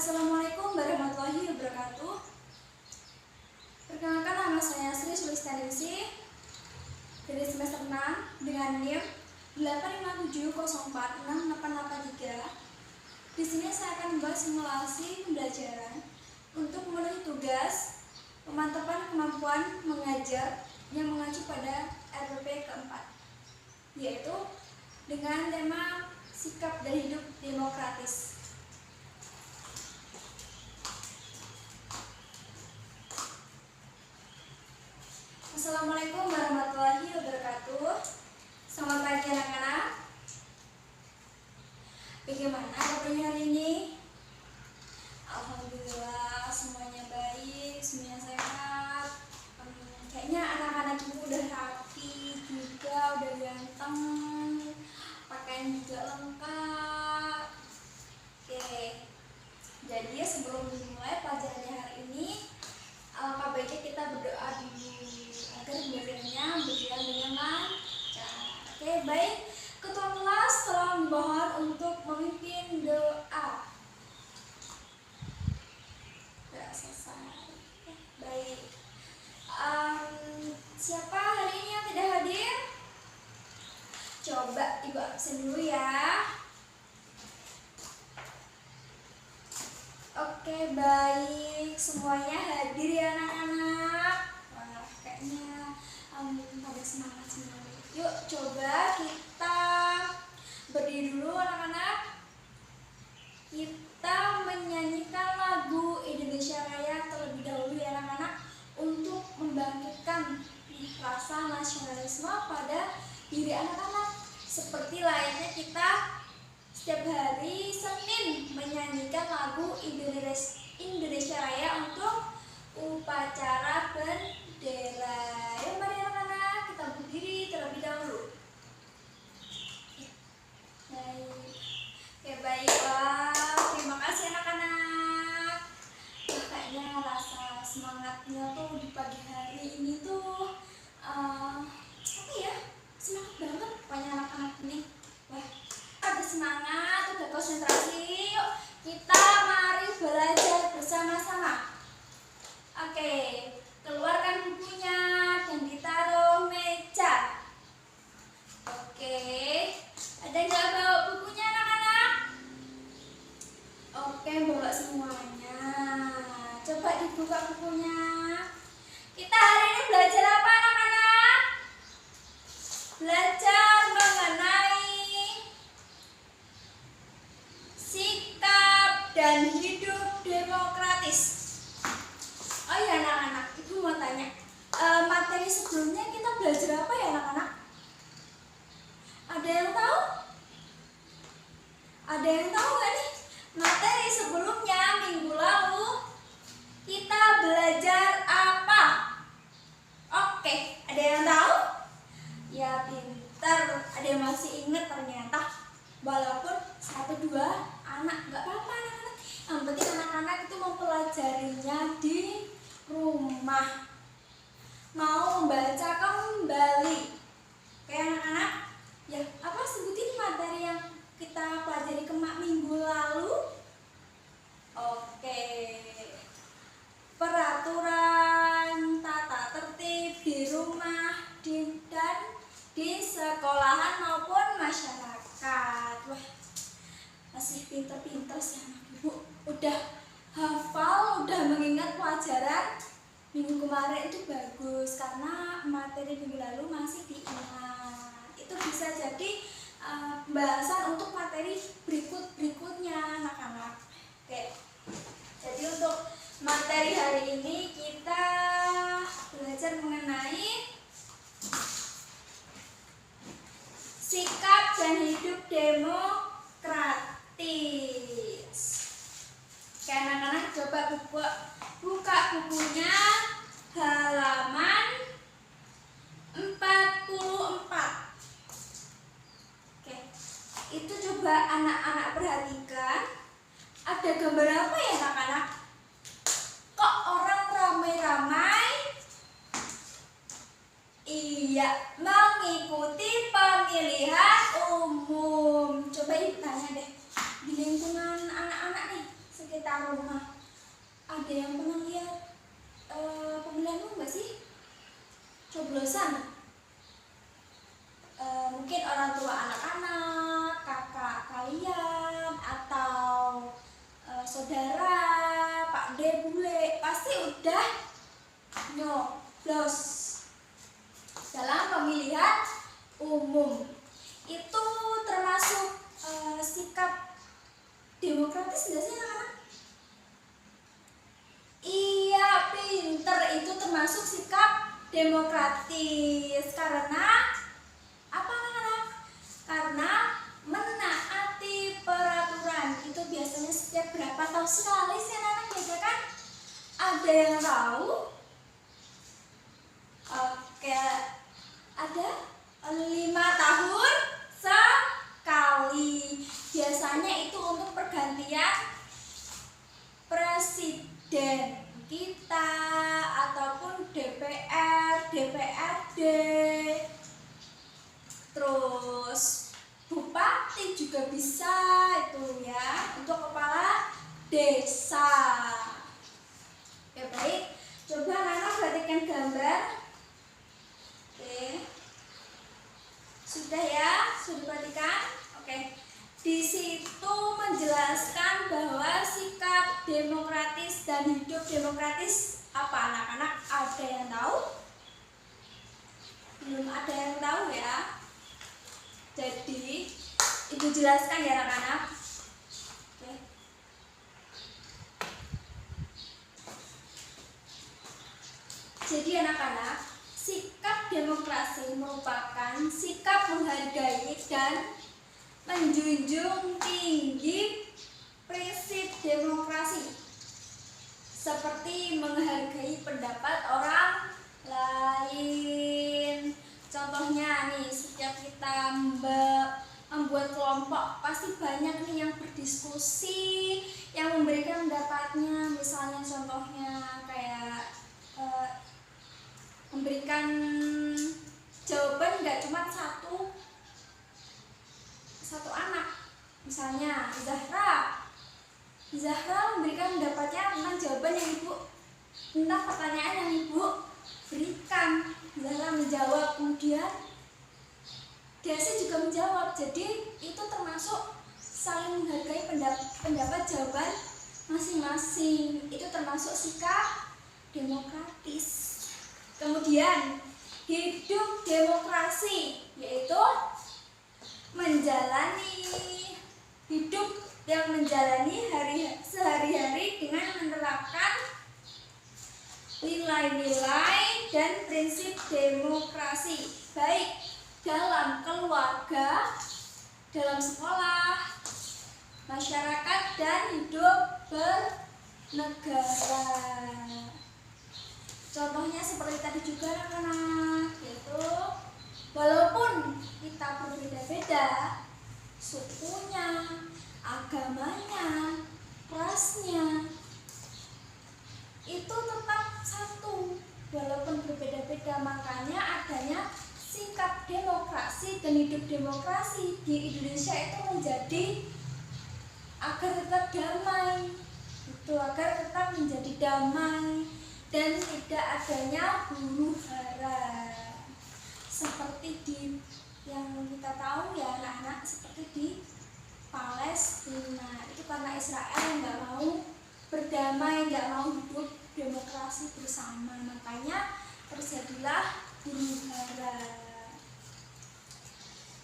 Assalamualaikum warahmatullahi wabarakatuh. Perkenalkan, nama saya Sri Sulistianingsih dari semester 6 dengan NIM 857046883. Di sini saya akan membuat simulasi pembelajaran untuk memenuhi tugas pemantapan kemampuan mengajar yang mengacu pada RPP keempat, yaitu dengan tema sikap dan hidup demokratis. Assalamualaikum warahmatullahi wabarakatuh. Selamat pagi anak-anak. Bagaimana kabarnya hari ini? Alhamdulillah semuanya baik, semuanya sehat. Kayaknya anak-anak ibu udah rapi juga, udah ganteng, pakaian juga lengkap. Oke, jadi sebelum dimulai pelajarannya hari ini, alangkah baiknya kita berdoa dulu agar pembelajarannya berjalan dengan lancar. Oke, baik. Ketua kelas tolong dimohon untuk memimpin doa. Sudah selesai. Baik. Siapa hari ini yang tidak hadir? Coba ibu absen dulu ya. Oke, baik. Semuanya hadir ya anak-anak. Wah, kayaknya pada semangat semua. Yuk, coba kita berdiri dulu anak-anak. Kita menyanyikan lagu Indonesia Raya terlebih dahulu ya anak-anak, untuk membangkitkan rasa nasionalisme pada diri anak-anak. Seperti layaknya kita setiap hari Senin menyanyikan lagu Indonesia Raya untuk upacara bendera. Yuk mari anak-anak, kita berdiri terlebih dahulu. Baik. Oke, baiklah. Terima kasih anak-anak. Kayaknya rasa semangatnya tuh di pagi hari ini tuh apa ya? Semangat banget pokoknya anak-anak ini. Wah, ada semangat, udah konsentrasi. Yuk, kita mari belajar bersama-sama. Oke, keluarkan bukunya dan ditaruh meja. Oke, ada yang nggak bawa bukunya anak-anak? Oke, bawa semuanya. Coba dibuka bukunya. Kita hari ini belajar apa anak-anak? Belajar mengenai sikap dan hidup demokratis. Oh ya anak-anak, ibu mau tanya, materi sebelumnya kita belajar apa ya anak-anak? Ada yang tahu? Ada yang tahu nggak nih? Materi sebelumnya minggu lalu kita belajar apa? Oke, ada yang tahu? Ya pintar, ada yang masih ingat ternyata. Walaupun 1-2 anak, nggak apa-apa anak-anak. Yang penting anak-anak itu mempelajarinya di rumah. Mau membaca kembali. Oke anak-anak, ya apa sebutin materi yang kita pelajari minggu lalu? Oke, peraturan tata tertib di rumah dan di sekolahan maupun masyarakat. Wah, masih pinter-pinter sih anak ibu. Udah hafal, udah mengingat pelajaran minggu kemarin itu bagus, karena materi minggu lalu masih diingat. Itu bisa jadi pembahasan untuk materi berikutnya anak-anak. Oke, jadi untuk materi hari ini kita belajar mengenai sikap dan hidup demokratis. Oke anak-anak, coba buka bukunya halaman 44. Oke, itu coba anak-anak perhatikan, ada gambar apa ya anak-anak? Kok orang ramai-ramai? Iya, mengikuti pemilihan umum. Coba ibu tanya deh, di lingkungan anak-anak nih sekitar Ada yang pernah lihat pemilihan umum nggak sih? Coblosan. Mungkin orang tua anak-anak, kakak kalian, atau saudara, Pak De, bule, pasti udah nyoblos dalam pemilihan umum. Itu termasuk sikap demokratis nggak sih anak-anak? Iya, pinter, itu termasuk sikap demokratis. Karena apa anak-anak? Karena menaati peraturan. Itu biasanya setiap berapa tahun sekali sih anak-anak biasa kan? Ada yang tahu? Oke, ada 5 tahun sekali. Biasanya itu untuk pergantian presiden kita ataupun DPR, DPRD, terus bupati juga bisa itu ya, untuk kepala desa. Oke, baik, coba anak-anak perhatikan gambar. Oke, sudah ya, sudah perhatikan. Oke, di situ menjelaskan bahwa sikap demokratis dan hidup demokratis apa anak-anak? Ada yang tahu? Belum ada yang tahu ya. Jadi ibu jelaskan ya anak-anak. Oke. Jadi anak-anak, sikap demokrasi merupakan sikap menghargai dan menjunjung tinggi prinsip demokrasi, seperti menghargai pendapat orang lain. Contohnya nih, setiap kita membuat kelompok, pasti banyak nih yang berdiskusi, yang memberikan pendapatnya. Misalnya contohnya kayak memberikan jawaban nggak cuma satu anak. Misalnya Zahra memberikan pendapatnya tentang jawaban yang tentang pertanyaan yang ibu berikan. Zahra menjawab, kemudian Desi juga menjawab. Jadi itu termasuk saling menghargai pendapat jawaban masing-masing. Itu termasuk sikap demokratis. Kemudian hidup demokrasi, yaitu menjalani sehari-hari dengan menerapkan nilai-nilai dan prinsip demokrasi, baik dalam keluarga, dalam sekolah, masyarakat, dan hidup bernegara. Contohnya seperti tadi juga anak-anak, yaitu walaupun kita berbeda-beda sukunya, agamanya, rasnya, itu tetap satu walaupun berbeda-beda. Makanya adanya sikap demokrasi dan hidup demokrasi di Indonesia itu menjadi agar tetap damai, itu agar tetap menjadi damai dan tidak adanya huru-hara seperti yang kita tahu ya anak-anak, seperti di Palestina. Itu karena Israel yang nggak mau berdamai, nggak mau hidup demokrasi bersama, makanya terjadilah huru-hara.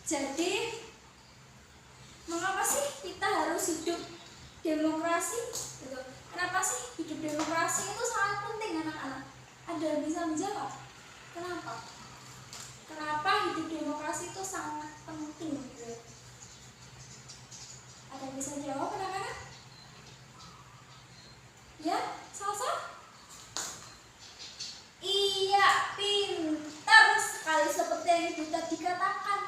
Jadi mengapa sih kita harus hidup demokrasi? Kenapa sih hidup demokrasi itu sangat penting anak-anak? Ada yang bisa menjawab? Kenapa? Kenapa hidup demokrasi itu sangat penting? Ada yang bisa jawab anak-anak? Ya, Salsa? Iya, pintar sekali, seperti yang ibu tadi katakan,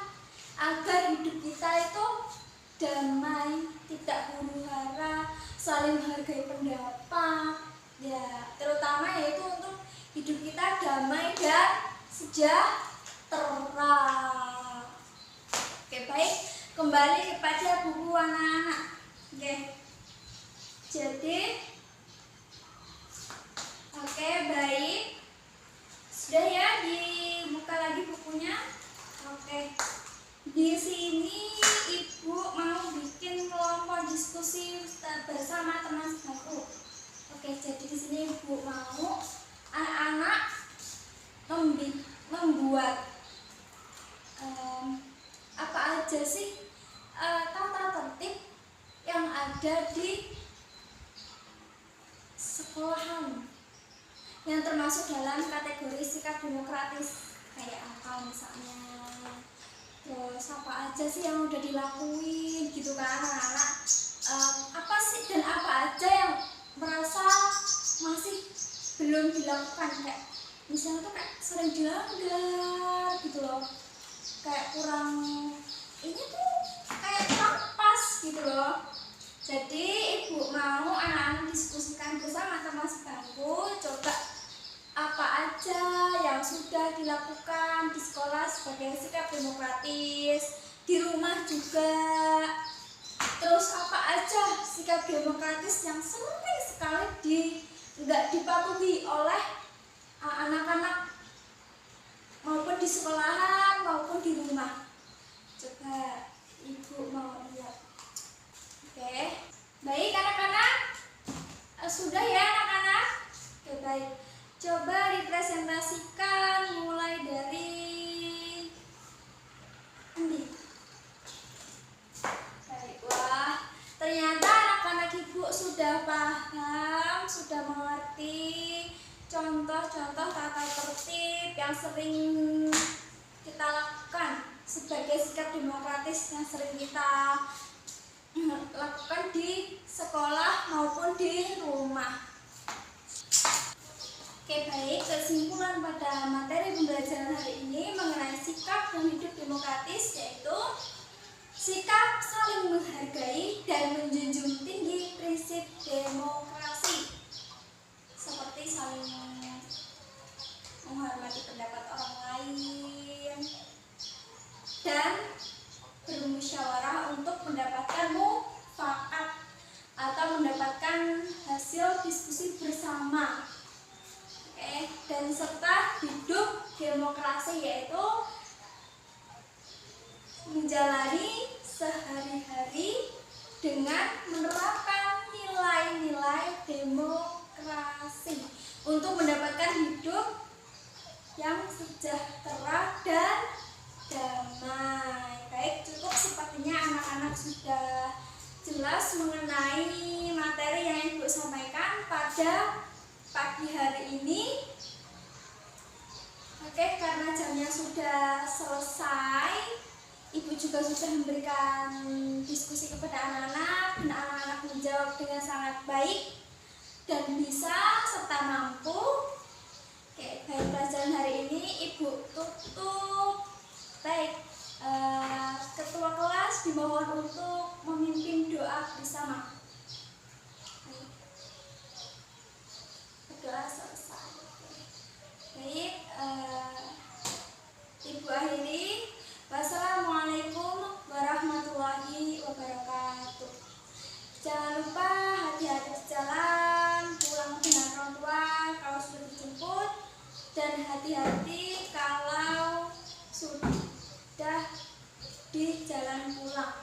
agar hidup kita itu damai, tidak huru-hara, saling menghargai pendapat, ya, terutama yaitu untuk hidup kita damai dan sejahtera. Oke, baik, kembali kepada buku anak-anak. Oke, jadi Oke, baik. Sudah ya, dibuka lagi bukunya. Oke. Di sini Ibu mau bikin kelompok diskusi bersama teman sebangku. Oke, jadi di sini Ibu mau anak-anak membuat apa aja sih tata tertib yang ada di sekolahan yang termasuk dalam kategori sikap demokratis, kayak apa misalnya, terus apa aja sih yang udah dilakuin gitu kan anak-anak, apa sih dan apa aja yang merasa masih belum dilakukan, kayak misalnya tuh kayak sering dilanggar gitu loh, kayak kurang ini tuh kayak kurang pas gitu loh. Jadi Ibu mau anak-anak diskusikan bersama teman sebangku, coba apa aja yang sudah dilakukan di sekolah sebagai sikap demokratis, di rumah juga. Terus apa aja sikap demokratis yang sering sekali nggak dipatuhi oleh anak-anak maupun di sekolahan maupun di rumah. Coba Ibu mau lihat. Oke, baik anak-anak, sudah ya anak-anak. Oke, baik. Coba dipresentasikan mulai dari ini. Baik, wah, ternyata anak-anak Ibu sudah paham, sudah mengerti contoh-contoh tata tertib yang sering kita lakukan sebagai sikap demokratis yang sering kita lakukan di sekolah maupun di rumah. Oke, baik, kesimpulan pada materi pembelajaran hari ini mengenai sikap dan hidup demokratis yaitu sikap saling menghargai dan menjunjung tinggi prinsip demokrasi, seperti saling menghormati pendapat orang lain dan bermusyawarah untuk mendapatkan mufakat atau mendapatkan hasil diskusi bersama. Oke, dan serta hidup demokrasi yaitu menjalani sehari-hari dengan menerapkan nilai-nilai demokrasi untuk mendapatkan hidup yang sejahtera dan damai. Baik, cukup sepertinya anak-anak sudah jelas mengenai materi yang Ibu sampaikan pada pagi hari ini. Oke, karena jamnya sudah selesai, Ibu juga sudah memberikan diskusi kepada anak-anak dan anak-anak menjawab dengan sangat baik dan bisa serta mampu. Oke, baik, pelajaran hari ini Ibu tutup. Baik, ketua kelas dimohon untuk memimpin doa bersama. Doa selesai. Baik, Ibu akhiri. Wassalamualaikum warahmatullahi wabarakatuh. Jangan lupa hati-hati di jalan, pulang dengan orang tua kalau sudah dijemput, dan hati-hati kalau sudah di jalan pulang.